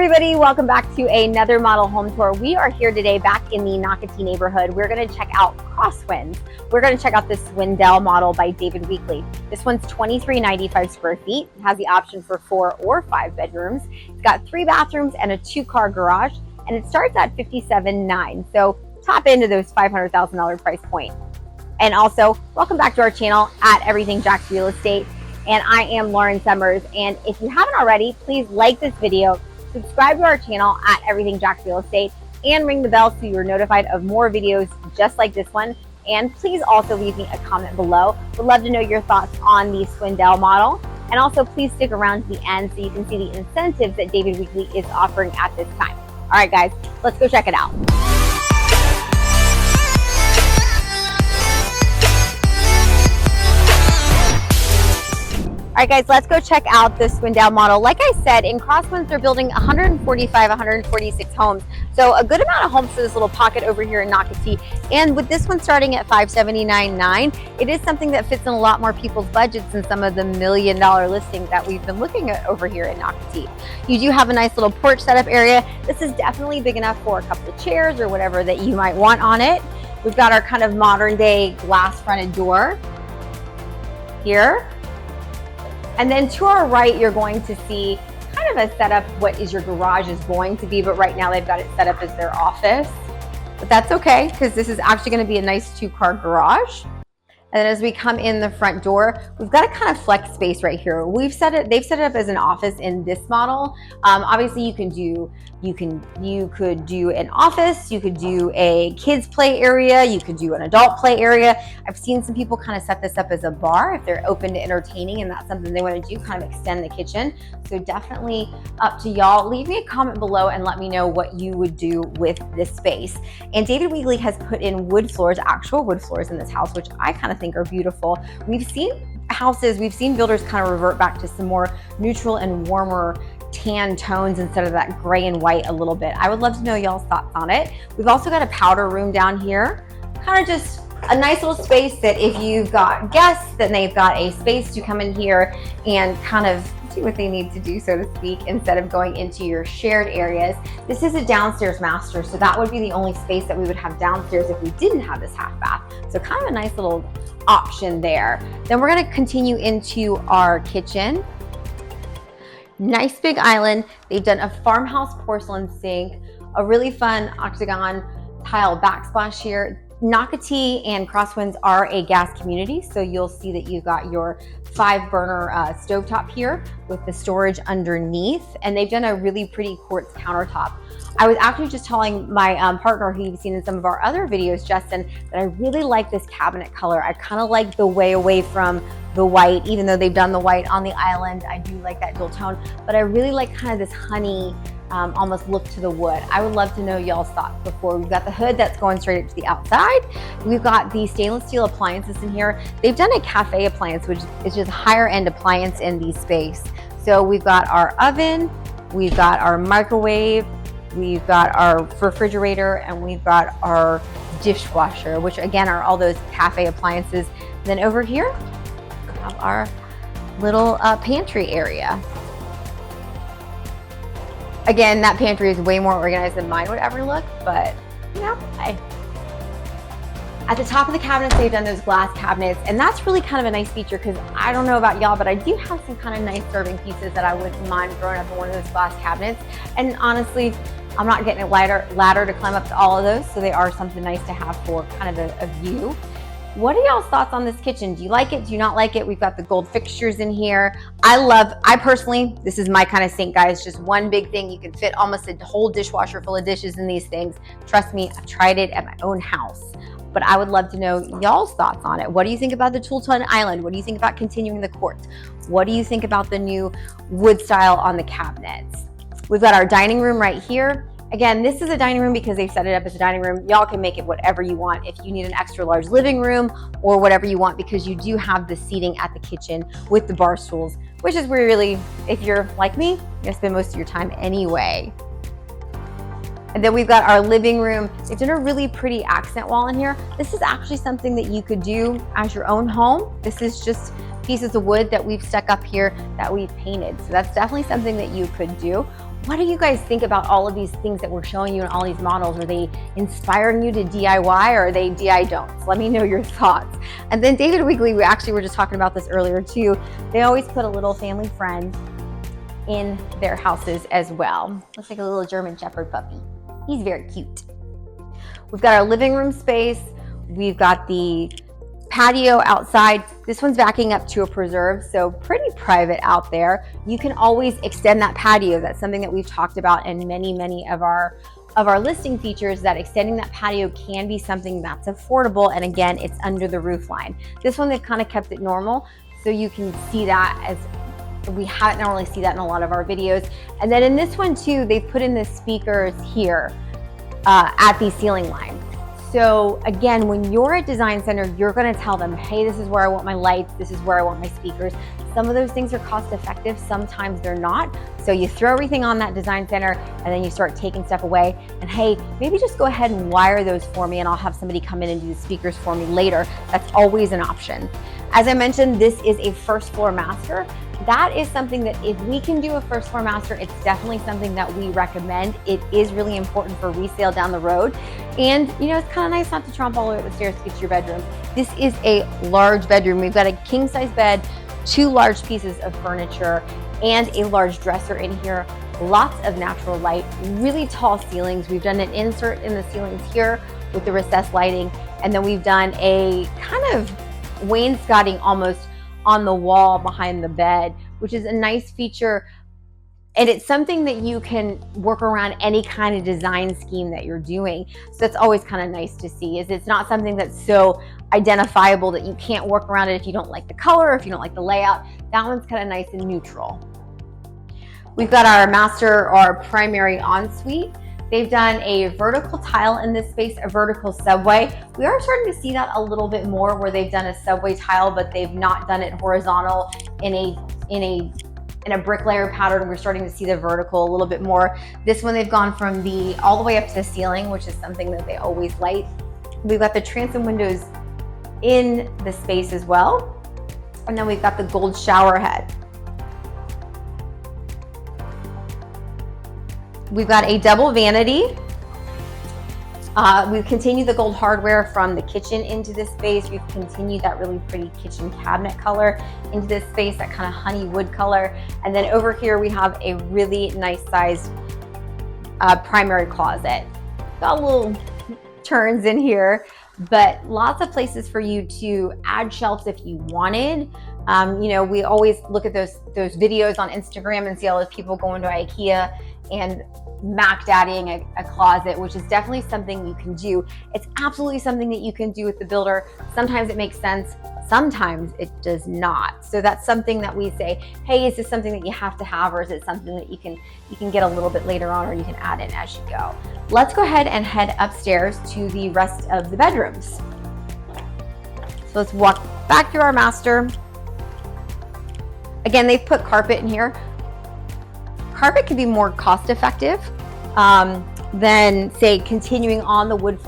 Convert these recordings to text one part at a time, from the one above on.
everybody, welcome back to another model home tour. We are here today back in the Nocatee neighborhood. We're going to check out Crosswinds. We're going to check out this Swindell model by David Weekley. This one's 2395 square feet. It has the option for 4 or 5 bedrooms. It's got 3 bathrooms and a 2-car garage, and it starts at $57,900. So top into those $500,000 price point. And also, welcome back to our channel at Everything Jax Real Estate. And I am Lauren Summers. And if you haven't already, please like this video, subscribe to our channel at Everything Jax Real Estate, and ring the bell so you're notified of more videos just like this one. And please also leave me a comment below. Would love to know your thoughts on the Swindell model. And also please stick around to the end so you can see the incentives that David Weekley is offering at this time. All right, guys, let's go check it out. All right, guys, let's go check out the Swindell model. Like I said, in Crosswinds, they're building 146 homes. So a good amount of homes for this little pocket over here in Nocatee. And with this one starting at $579,900, it is something that fits in a lot more people's budgets than some of the $1 million listings that we've been looking at over here in Nocatee. You do have a nice little porch setup area. This is definitely big enough for a couple of chairs or whatever that you might want on it. We've got our kind of modern day glass fronted door here. And then to our right, you're going to see kind of a setup, what is your garage is going to be, but right now they've got it set up as their office. But that's okay, because this is actually going to be a nice 2-car garage. And then as we come in the front door, we've got a kind of flex space right here. They've set it up as an office in this model. Obviously you could do an office, you could do a kids play area, you could do an adult play area. I've seen some people kind of set this up as a bar if they're open to entertaining and that's something they want to do, kind of extend the kitchen. So definitely up to y'all. Leave me a comment below and let me know what you would do with this space. And David Weekley has put in wood floors, actual wood floors in this house, which I kind of think are beautiful. We've seen builders kind of revert back to some more neutral and warmer tan tones instead of that gray and white a little bit. I would love to know y'all's thoughts on it. We've also got a powder room down here, kind of just a nice little space that if you've got guests, then they've got a space to come in here and kind of do what they need to do, so to speak, instead of going into your shared areas. This is a downstairs master, so that would be the only space that we would have downstairs if we didn't have this half bath. So kind of a nice little option there. Then we're going to continue into our kitchen. Nice big island. They've done a farmhouse porcelain sink, a really fun octagon tile backsplash here. Nocatee and Crosswinds are a gas community, so you'll see that you've got your 5-burner stovetop here with the storage underneath, and they've done a really pretty quartz countertop. I was actually just telling my partner, who you've seen in some of our other videos, Justin, that I really like this cabinet color. I kind of like the way away from the white, even though they've done the white on the island. I do like that dual tone, but I really like kind of this honey almost look to the wood. I would love to know y'all's thoughts before. We've got the hood that's going straight up to the outside. We've got the stainless steel appliances in here. They've done a cafe appliance, which is just higher end appliance in the space. So we've got our oven, we've got our microwave, we've got our refrigerator, and we've got our dishwasher, which again are all those cafe appliances. Then over here, we have our little pantry area. Again, that pantry is way more organized than mine would ever look, but you know, at the top of the cabinets, they've done those glass cabinets, and that's really kind of a nice feature because I don't know about y'all, but I do have some kind of nice serving pieces that I wouldn't mind throwing up in one of those glass cabinets. And honestly, I'm not getting a ladder to climb up to all of those, so they are something nice to have for kind of a view. What are y'all's thoughts on this kitchen? Do you like it? Do you not like it? We've got the gold fixtures in here. I personally, this is my kind of sink, guys. Just one big thing. You can fit almost a whole dishwasher full of dishes in these things. Trust me, I've tried it at my own house. But I would love to know y'all's thoughts on it. What do you think about the Toolton Island? What do you think about continuing the quartz? What do you think about the new wood style on the cabinets? We've got our dining room right here. Again, this is a dining room because they've set it up as a dining room. Y'all can make it whatever you want. If you need an extra large living room or whatever you want, because you do have the seating at the kitchen with the bar stools, which is where really, if you're like me, you're gonna spend most of your time anyway. And then we've got our living room. They've done a really pretty accent wall in here. This is actually something that you could do as your own home. This is just pieces of wood that we've stuck up here that we've painted. So that's definitely something that you could do. What do you guys think about all of these things that we're showing you in all these models? Are they inspiring you to DIY, or are they DI don'ts? Let me know your thoughts. And then David Weekley, we actually were just talking about this earlier too. They always put a little family friend in their houses as well. Looks like a little German Shepherd puppy. He's very cute. We've got our living room space. We've got the patio outside. This one's backing up to a preserve, so pretty private out there. You can always extend that patio. That's something that we've talked about in many of our listing features, that extending that patio can be something that's affordable. And again, it's under the roof line. This one, they've kind of kept it normal, so you can see that as we haven't normally see that in a lot of our videos. And then in this one too, they've put in the speakers here at the ceiling line. So again, when you're at Design Center, you're gonna tell them, hey, this is where I want my lights, this is where I want my speakers. Some of those things are cost effective, sometimes they're not. So you throw everything on that Design Center and then you start taking stuff away. And hey, maybe just go ahead and wire those for me and I'll have somebody come in and do the speakers for me later. That's always an option. As I mentioned, this is a first floor master. That is something that if we can do a first floor master, it's definitely something that we recommend. It is really important for resale down the road. And you know, it's kind of nice not to tromp all the way up the stairs to get to your bedroom. This is a large bedroom. We've got a king size bed, 2 large pieces of furniture, and a large dresser in here. Lots of natural light, really tall ceilings. We've done an insert in the ceilings here with the recessed lighting. And then we've done a kind of wainscoting almost on the wall behind the bed, which is a nice feature. And it's something that you can work around any kind of design scheme that you're doing. So that's always kind of nice to see, is it's not something that's so identifiable that you can't work around it if you don't like the color, or if you don't like the layout. That one's kind of nice and neutral. We've got our master, or primary ensuite. They've done a vertical tile in this space, a vertical subway. We are starting to see that a little bit more, where they've done a subway tile, but they've not done it horizontal in a bricklayer pattern. We're starting to see the vertical a little bit more. This one, they've gone from all the way up to the ceiling, which is something that they always like. We've got the transom windows in the space as well. And then we've got the gold shower head. We've got a double vanity. We've continued the gold hardware from the kitchen into this space. We've continued that really pretty kitchen cabinet color into this space, that kind of honey wood color. And then over here, we have a really nice sized primary closet. Got little turns in here, but lots of places for you to add shelves if you wanted. You know, we always look at those videos on Instagram and see all those people going to IKEA and Mac daddying a closet, which is definitely something you can do. It's absolutely something that you can do with the builder. Sometimes it makes sense, sometimes it does not. So that's something that we say, hey, is this something that you have to have, or is it something that you can get a little bit later on, or you can add in as you go? Let's go ahead and head upstairs to the rest of the bedrooms. So let's walk back through our master. Again, they've put carpet in here. Carpet can be more cost effective than, say, continuing on the wood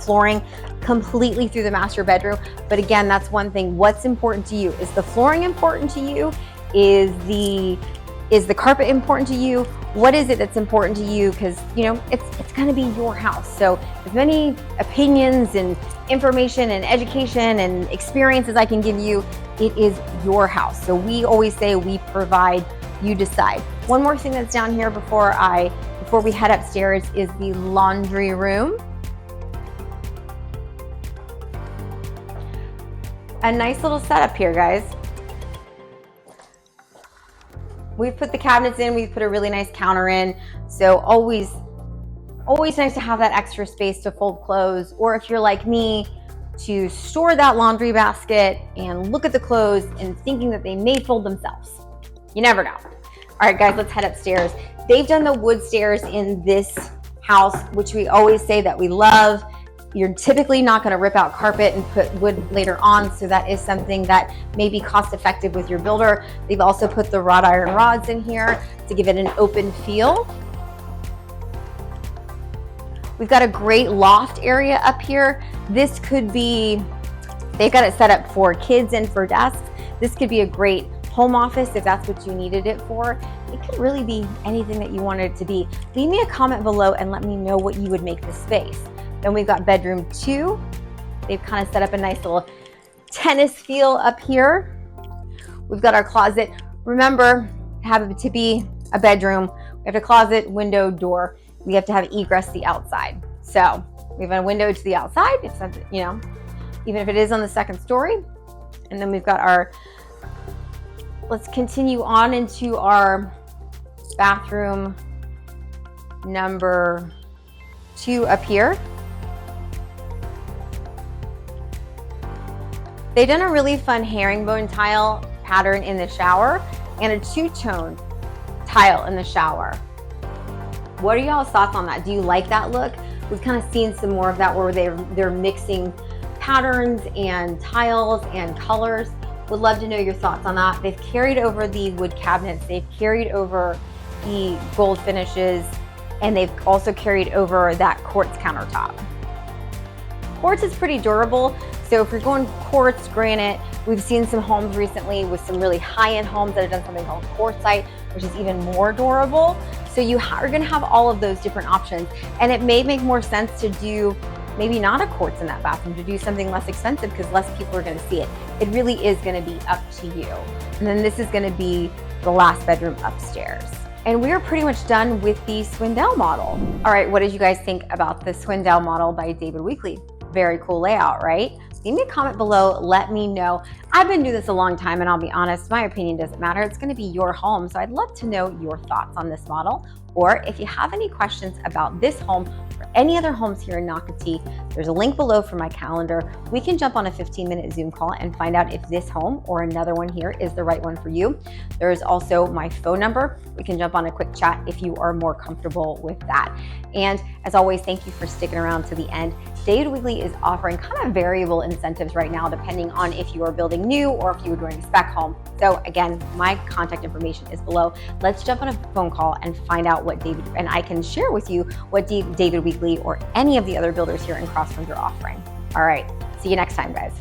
flooring completely through the master bedroom. But again, that's one thing. What's important to you? Is the flooring important to you? Is the carpet important to you? What is it that's important to you? Because, you know, it's going to be your house. So as many opinions and information and education and experience as I can give you, it is your house. So we always say we provide, you decide. One more thing that's down here before we head upstairs is the laundry room. A nice little setup here, guys. We've put the cabinets in, we've put a really nice counter in. So always nice to have that extra space to fold clothes, or if you're like me, to store that laundry basket and look at the clothes and thinking that they may fold themselves. You never know. All right, guys, let's head upstairs. They've done the wood stairs in this house, which we always say that we love. You're typically not going to rip out carpet and put wood later on, so that is something that may be cost effective with your builder. They've also put the wrought iron rods in here to give it an open feel. We've got a great loft area up here. This could be, they've got it set up for kids and for desks. This could be a great home office if that's what you needed it for. It could really be anything that you wanted it to be. Leave me a comment below and let me know what you would make this space. Then we've got bedroom 2. They've kind of set up a nice little tennis feel up here. We've got our closet. Remember, have it to be a bedroom. We have a closet, window, door. We have to have egress to the outside. So we have a window to the outside, if something, you know, even if it is on the second story. And then we've got our, let's continue on into our bathroom number 2 up here. They've done a really fun herringbone tile pattern in the shower and a 2-tone tile in the shower. What are y'all's thoughts on that? Do you like that look? We've kind of seen some more of that where they're mixing patterns and tiles and colors. Would love to know your thoughts on that. They've carried over the wood cabinets, they've carried over the gold finishes, and they've also carried over that quartz countertop. Quartz is pretty durable, so if you're going quartz, granite, we've seen some homes recently with some really high-end homes that have done something called quartzite, which is even more durable. So you are gonna have all of those different options, and it may make more sense to do maybe not a quartz in that bathroom, to do something less expensive because less people are gonna see it. It really is gonna be up to you. And then this is gonna be the last bedroom upstairs. And we're pretty much done with the Swindell model. All right, what did you guys think about the Swindell model by David Weekley? Very cool layout, right? Leave me a comment below, let me know. I've been doing this a long time, and I'll be honest, my opinion doesn't matter. It's gonna be your home, so I'd love to know your thoughts on this model. Or if you have any questions about this home or any other homes here in Nocatee, there's a link below for my calendar. We can jump on a 15-minute Zoom call and find out if this home or another one here is the right one for you. There is also my phone number. We can jump on a quick chat if you are more comfortable with that. And as always, thank you for sticking around to the end. David Weekley is offering kind of variable incentives right now, depending on if you are building new or if you are doing a spec home. So again, my contact information is below. Let's jump on a phone call and find out what David, and I can share with you what David Weekley or any of the other builders here in Crosswinds are offering. All right, see you next time, guys.